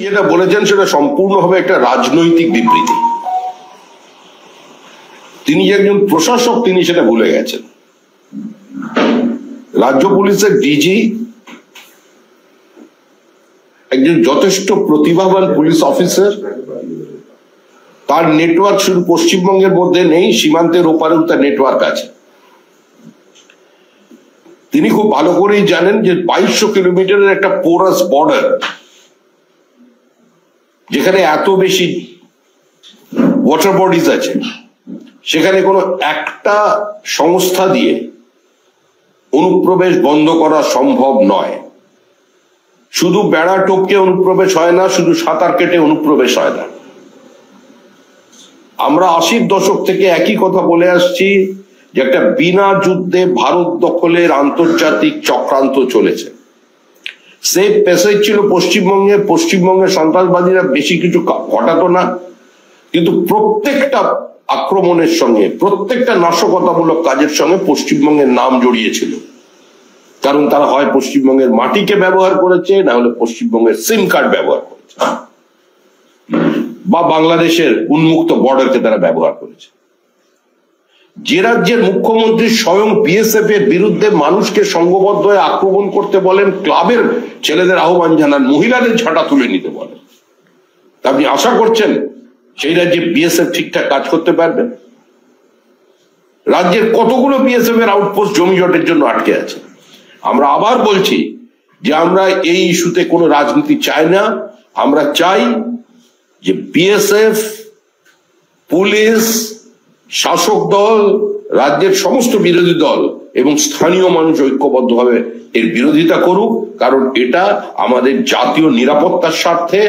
যেটা বলেছেন সেটা সম্পূর্ণভাবে একটা রাজনৈতিক বিবৃতি। তিনি যে একজন প্রশাসক তিনি সেটা ভুলে গেছেন। রাজ্য পুলিশের ডিজি একজন যথেষ্ট প্রতিভাবান পুলিশ অফিসার। তার নেটওয়ার্ক শুধু পশ্চিমবঙ্গের মধ্যে নেই, সীমান্তের ওপারেও তার নেটওয়ার্ক আছে। তিনি খুব ভালো করেই জানেন যে 2200 কিলোমিটারের একটা পোরাস বর্ডার, যেখানে এত বেশি ওয়াটার বডিজ আছে, সেখানে কোনো একটা সংস্থা দিয়ে অনুপ্রবেশ বন্ধ করা সম্ভব নয়। শুধু বেড়া টপকে অনুপ্রবেশ হয় না, শুধু সাঁতার কেটে অনুপ্রবেশ হয় না। আমরা 80-র দশক থেকে একই কথা বলে আসছি যে একটা বিনা যুদ্ধে ভারত দখলের আন্তর্জাতিক চক্রান্ত চলেছে। সেফ প্যাসেজ ছিল পশ্চিমবঙ্গে, পশ্চিমবঙ্গের সন্ত্রাসবাদীরা বেশি কিছু ঘটাতো না, কিন্তু প্রত্যেকটা আক্রমণের সঙ্গে, প্রত্যেকটা নাশকতামূলক কাজের সঙ্গে পশ্চিমবঙ্গের নাম জড়িয়েছিল। কারণ তারা হয় পশ্চিমবঙ্গের মাটিকে ব্যবহার করেছে, না হলে পশ্চিমবঙ্গের সিম কার্ড ব্যবহার করেছে, বা বাংলাদেশের উন্মুক্ত বর্ডারকে তারা ব্যবহার করেছে। যে রাজ্যের মুখ্যমন্ত্রী স্বয়ং বিএসএফ এর বিরুদ্ধে মানুষকে সংঘবদ্ধ হয়ে আক্রমণ করতে বলেন, ক্লাবের ছেলেদের আহ্বান জানান, মহিলাদের ঝাঁটা তুলে নিতে বলেন, আপনি আশা করছেন সেই রাজ্যে বিএসএফ ঠিকঠাক কাজ করতে পারবে? রাজ্যের কতগুলো বিএসএফ এর আউটপোস্ট জমি জটের জন্য আটকে আছে। আমরা আবার বলছি যে আমরা এই ইস্যুতে কোনো রাজনীতি চাই না। আমরা চাই যে বিএসএফ, পুলিশ, শাসক দল, রাজ্যের সমস্ত বিরোধী দল এবং স্থানীয় মানুষ ঐক্যবদ্ধভাবে এর বিরোধিতা করুক, কারণ এটা আমাদের জাতীয় নিরাপত্তার স্বার্থে,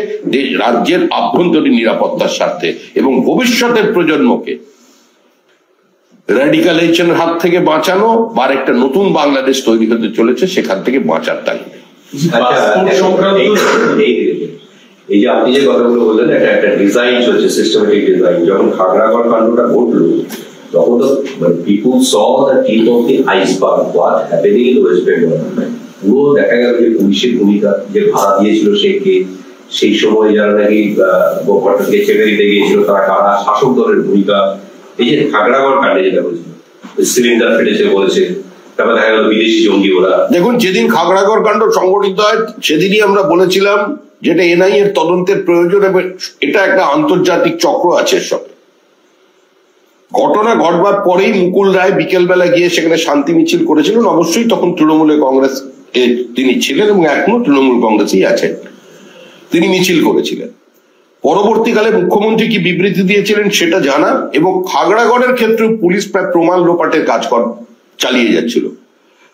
রাজ্যের আভ্যন্তরীণ নিরাপত্তার স্বার্থে এবং ভবিষ্যতের প্রজন্মকে র্যাডিকালাইজেশনের হাত থেকে বাঁচানো বা একটা নতুন বাংলাদেশ তৈরি হতে চলেছে, সেখান থেকে বাঁচার তাগিদে। এই যে আপনি যে কথাগুলো বললেন, একটা ডিজাইন চলছে, সিস্টেমেটিক ডিজাইন। যখন খাগড়াগড় কাণ্ডটা ঘটলো তখন তো people saw the tip of the iceberg what happening in West Bengal. পুরো দেখা গেল যে পুলিশের ভূমিকা, যে ভাড়া দিয়েছিল সে কে, সেই সময় যারা নাকি গোপালকে ছেড়ে দিতে গিয়েছিল তারা কারা, শাসক দলের ভূমিকা। এই যে খাগড়াগড় কাণ্ডে যেটা বলছিল, সিলিন্ডার ফেটেছে বলেছে, তারপর দেখা গেল বিদেশি জঙ্গি ওরা। দেখুন, যেদিন খাগড়াগড় কাণ্ড সংঘটিত হয় সেদিনই আমরা বলেছিলাম যেটা এনআইএ এর তদন্তের প্রয়োজন এবং এটা একটা আন্তর্জাতিক চক্র আছে সব। ঘটনা ঘটবার পরেই মুকুল রায় বিকেল বেলা গিয়ে সেখানে শান্তি মিছিল করেছিলেন। অবশ্যই তখন তৃণমূলে কংগ্রেস তিনি ছিলেন এবং এখনো তৃণমূল কংগ্রেসই আছেন। তিনি মিছিল করেছিলেন। পরবর্তীকালে মুখ্যমন্ত্রী কি বিবৃতি দিয়েছিলেন সেটা জানা, এবং খাগড়াগড়ের ক্ষেত্রে পুলিশ প্রায় প্রমাণ লোপাটের কাজ চালিয়ে যাচ্ছিল।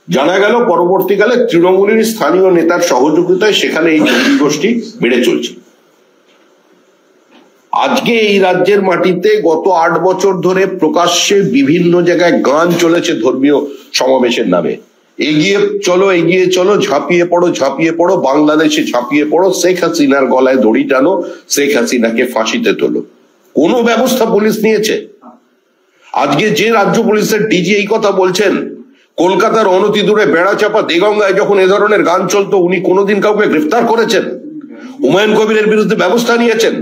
জানা গেল পরবর্তীকালে তৃণমূলের স্থানীয় নেতার সহযোগিতায় সেখানে এই জঙ্গি গোষ্ঠী বেড়ে চলছে। আজকে এই রাজ্যের মাটিতে গত 8 বছর ধরে প্রকাশ্যে বিভিন্ন জায়গায় গান চলেছে ধর্মীয় সমাবেশের নামে। এগিয়ে চলো, এগিয়ে চলো, ঝাঁপিয়ে পড়ো, ঝাঁপিয়ে পড়ো, বাংলাদেশে ঝাঁপিয়ে পড়ো, শেখ হাসিনার গলায় দড়ি টানো, শেখ হাসিনাকে ফাঁসিতে তোলো। কোনো ব্যবস্থা পুলিশ নিয়েছে? আজকে যে রাজ্য পুলিশের ডিজি এই কথা বলছেন, কলকাতার অনতি দূরে বেড়াচাপা দেগঙ্গায় যখন এ ধরনের গান চলতো উনি কোনোদিন কাউকে গ্রেফতার করেছেন? হুমায়ুন কবিরের বিরুদ্ধে ব্যবস্থা নিয়েছেন?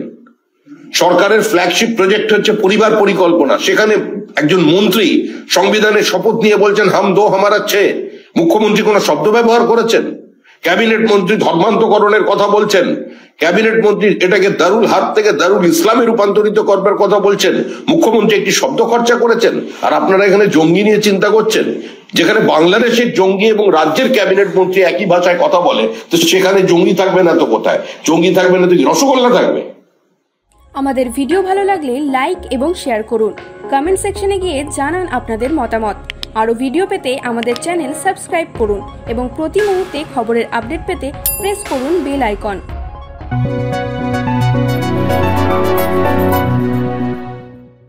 সরকারের ফ্ল্যাগশিপ প্রজেক্ট হচ্ছে পরিবার পরিকল্পনা, সেখানে একজন মন্ত্রী সংবিধানের শপথ নিয়ে বলছেন হাম দো হামারা ছে। মুখ্যমন্ত্রী কোন শব্দ ব্যবহার করেছেন? ক্যাবিনেট মন্ত্রী ধর্মান্তকরণের কথা বলছেন, ক্যাবিনেট মন্ত্রী এটাকে দারুল হাত থেকে দারুল ইসলামে রূপান্তরিত করবার কথা বলছেন, মুখ্যমন্ত্রী একটি শব্দ খরচা করেছেন। আর আপনারা এখানে জঙ্গি নিয়ে চিন্তা করছেন। যেখানে বাংলাদেশের জঙ্গি এবং রাজ্যের ক্যাবিনেট মন্ত্রী একই ভাষায় কথা বলে, তো সেখানে জঙ্গি থাকবে না তো কোথায়? জঙ্গি থাকবে না তো রসগোল্লা থাকবে? আমাদের ভিডিও ভালো লাগলে লাইক এবং শেয়ার করুন। কমেন্ট সেকশনে গিয়ে জানান আপনাদের মতামত। আরও ভিডিও পেতে আমাদের চ্যানেল সাবস্ক্রাইব করুন এবং প্রতি মুহূর্তে খবরের আপডেট পেতে প্রেস করুন বেল আইকন।